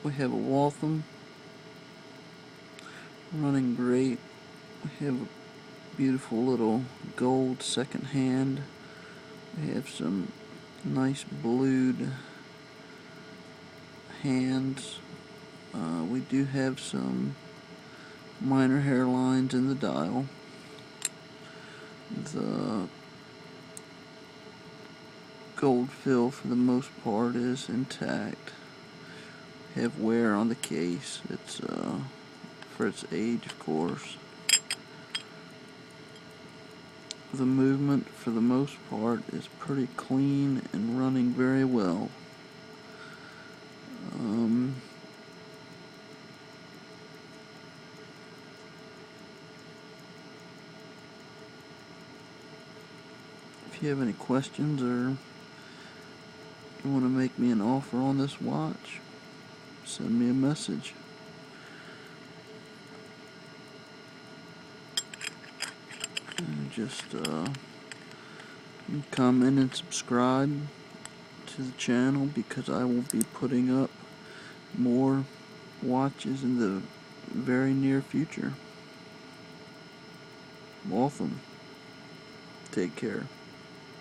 We have a Waltham running great. We have a beautiful little gold second hand. We have some nice blued hands. We do have some minor hairlines in the dial. The gold fill for the most part is intact. We have wear on the case. It's for its age, of course. The movement for the most part is pretty clean and running very well. If you have any questions or you want to make me an offer on this watch, send me a message. And just comment and subscribe to the channel, because I will be putting up more watches in the very near future. Waltham, take care.